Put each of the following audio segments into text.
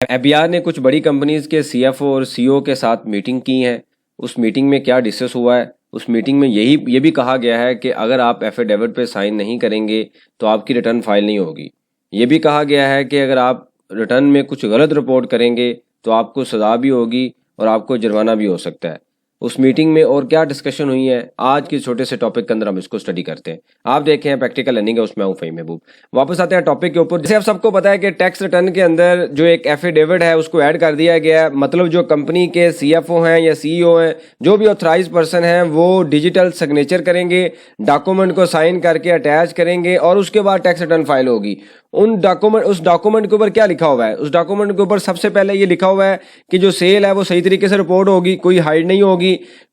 एबीआर ने कुछ बड़ी कंपनीज के सीएफओ और सीईओ के साथ मीटिंग की है। उस मीटिंग में क्या डिस्कस हुआ है? उस मीटिंग में ये भी कहा गया है कि अगर आप एफिडेविट पे साइन नहीं करेंगे तो आपकी रिटर्न फाइल नहीं होगी। ये भी कहा गया है कि अगर आप रिटर्न में कुछ गलत रिपोर्ट करेंगे तो आपको सज़ा भी होगी और आपको जुर्माना भी हो सकता है। उस मीटिंग में और क्या डिस्कशन हुई है, आज के छोटे से टॉपिक के अंदर हम इसको स्टडी करते हैं। आप देखें प्रैक्टिकल लर्निंग है, उसमें हूँ फ़हीम महबूब। वापस आते हैं टॉपिक के ऊपर। जैसे आप सबको पता है कि टैक्स रिटर्न के अंदर जो एक एफिडेविट है उसको ऐड कर दिया गया है। मतलब जो कंपनी के सीएफओ हैं या सीईओ हैं, जो भी ऑथराइज पर्सन हैं, वो डिजिटल सिग्नेचर करेंगे, डॉक्यूमेंट को साइन करके अटैच करेंगे और उसके बाद टैक्स रिटर्न फाइल होगी। उस डॉक्यूमेंट के ऊपर क्या लिखा हुआ है? उस डॉक्यूमेंट के ऊपर सबसे पहले ये लिखा हुआ है कि जो सेल है वो सही तरीके से रिपोर्ट होगी, कोई हाइड नहीं होगी,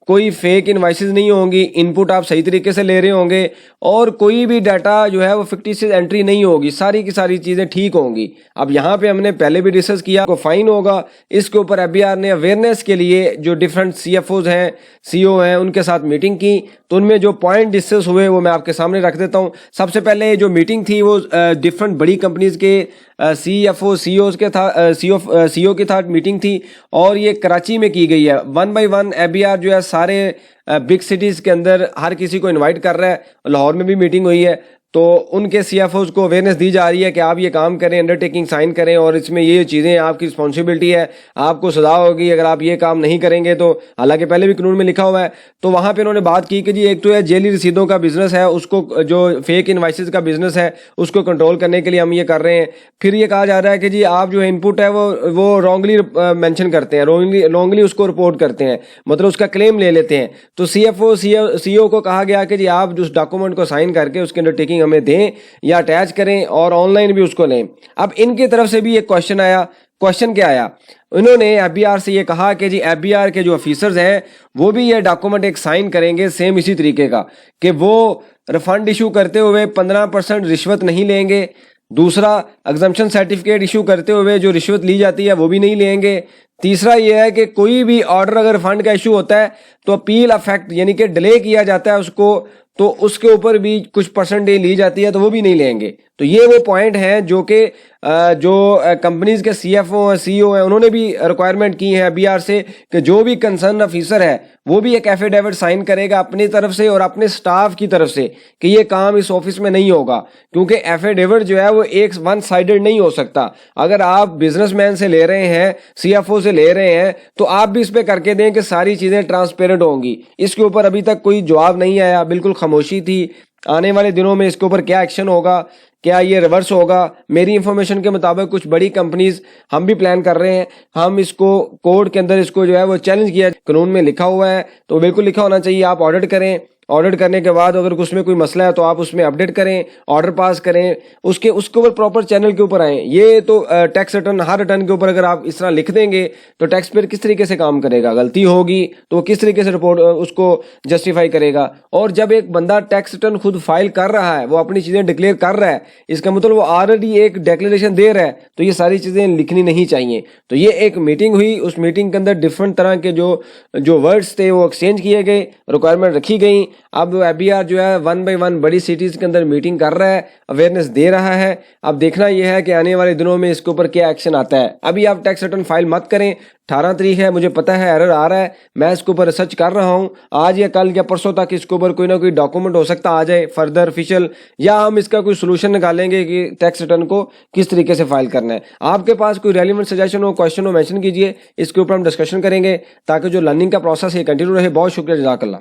कोई फेक इनवाइसेस नहीं होंगी, इनपुट आप सही तरीके से ले रहे होंगे और कोई भी डाटा जो है वो फिक्टिशियस एंट्री नहीं होगी, सारी की सारी चीज़ें ठीक होंगी। अब यहाँ पे हमने पहले भी डिस्कस किया, को फाइन होगा। इसके ऊपर एबीआर ने अवेयरनेस के लिए जो डिफरेंट सीएफओज हैं, सीईओ हैं, उनके साथ मीटिंग की, तो उनमें जो पॉइंट डिस्कस हुए वो मैं आपके सामने रख देता हूँ। सबसे पहले जो मीटिंग थी वो डिफरेंट बड़ी कंपनीज के सीएफओ सीईओज के था सीईओ के साथ मीटिंग थी और ये कराची में की गई है। 1 बाय 1 एबीआर जो है सारे बिग सिटीज़ के अंदर हर किसी को इनवाइट कर रहा है। लाहौर में भी मीटिंग हुई है, तो उनके सीएफओज को अवेयरनेस दी जा रही है कि आप ये काम करें, अंडरटेकिंग साइन करें और इसमें ये चीज़ें आपकी रिस्पॉन्सिबिलिटी है, आपको सजा होगी अगर आप ये काम नहीं करेंगे तो। हालांकि पहले भी कानून में लिखा हुआ है। तो वहाँ पे उन्होंने बात की कि जी एक तो है जेली रसीदों का बिजनेस है, उसको जो फेक इनवाइसेस का बिजनेस है उसको कंट्रोल करने के लिए हम ये कर रहे हैं। फिर ये कहा जा रहा है कि जी आप जो इनपुट है वो रॉन्गली मेंशन करते हैं, रॉन्गली उसको रिपोर्ट करते हैं, मतलब उसका क्लेम ले लेते हैं। तो सीएफओ सीईओ को कहा गया कि जी आप उस डॉक्यूमेंट को साइन करके उसकी अंडरटेकिंग हमें दें या अटैच करें और ऑनलाइन भी उसको लें। अब इनकी तरफ से भी एक क्वेश्चन आया। क्वेश्चन क्या आया? उन्होंने एबीआर से ये कहा कि जी एबीआर के जो ऑफिसर्स हैं वो भी ये डॉक्यूमेंट एक साइन करेंगे सेम इसी तरीके का, कि वो रिफंड इशू करते हुए 15% रिश्वत नहीं लेंगे। दूसरा, एग्जम्पशन सर्टिफिकेट इशू करते हुए जो रिश्वत ली जाती है वो भी नहीं लेंगे। तीसरा ये है कि कोई भी ऑर्डर अगर फंड का इशू होता है तो अपील अफेक्ट यानी कि डिले किया जाता है उसको, तो उसके ऊपर भी कुछ परसेंटेज ली जाती है, तो वो भी नहीं लेंगे। तो ये वो पॉइंट हैं जो कि जो कंपनीज के सीएफओ हैं, सीईओ हैं, उन्होंने भी रिक्वायरमेंट की है एबीआर से कि जो भी कंसर्न ऑफिसर है वो भी एक एफिडेविट साइन करेगा अपनी तरफ से और अपने स्टाफ की तरफ से कि ये काम इस ऑफिस में नहीं होगा। क्योंकि एफिडेविट जो है वो एक वन साइडेड नहीं हो सकता। अगर आप बिजनेसमैन से ले रहे हैं, सीएफओ से ले रहे हैं, तो आप भी इस पे करके दें कि सारी चीज़ें ट्रांसपेरेंट होंगी। इसके ऊपर अभी तक कोई जवाब नहीं आया, बिल्कुल खामोशी थी। आने वाले दिनों में इसके ऊपर क्या एक्शन होगा, क्या ये रिवर्स होगा? मेरी इंफॉर्मेशन के मुताबिक कुछ बड़ी कंपनीज हम भी प्लान कर रहे हैं, हम इसको कोर्ट के अंदर इसको जो है वो चैलेंज किया। कानून में लिखा हुआ है तो बिल्कुल लिखा होना चाहिए। आप ऑडिट करें, ऑडिट करने के बाद अगर उसमें कोई मसला है तो आप उसमें अपडेट करें, ऑर्डर पास करें, उसके ऊपर प्रॉपर चैनल के ऊपर आए। ये तो टैक्स रिटर्न, हर रिटर्न के ऊपर अगर आप इस तरह लिख देंगे तो टैक्स पेयर किस तरीके से काम करेगा? गलती होगी तो वो किस तरीके से रिपोर्ट उसको जस्टिफाई करेगा? और जब एक बंदा टैक्स रिटर्न खुद फाइल कर रहा है, वो अपनी चीज़ें डिक्लेयर कर रहा है, इसका मतलब वो ऑलरेडी एक डिक्लेरेशन दे रहा है, तो ये सारी चीज़ें लिखनी नहीं चाहिए। तो ये एक मीटिंग हुई, उस मीटिंग के अंदर डिफरेंट तरह के जो वर्ड्स थे वो एक्सचेंज किए गए, रिक्वायरमेंट रखी गई। अब एबीआर जो है 1 बाय 1 बड़ी सिटीज़ के अंदर मीटिंग कर रहा है, अवेयरनेस दे रहा है। अब देखना यह है कि आने वाले दिनों में इसके ऊपर क्या एक्शन आता है। अभी आप टैक्स रिटर्न फाइल मत करें। 18 तारीख है, मुझे पता है एरर आ रहा है, मैं इसके ऊपर रिसर्च कर रहा हूँ। आज या कल या परसों तक इसके ऊपर कोई ना कोई डॉक्यूमेंट हो सकता आ जाए फर्दर ऑफिशियल, या हम इसका कोई सोल्यूशन निकालेंगे कि टैक्स रिटर्न को किस तरीके से फाइल करना है। आपके पास कोई रेलिवेंट सजेशन हो, क्वेश्चन हो, मेंशन कीजिए, इसके ऊपर हम डिस्कशन करेंगे ताकि जो लर्निंग का प्रोसेस है कंटिन्यू रहे। बहुत शुक्रिया, जज़ाकल्लाह।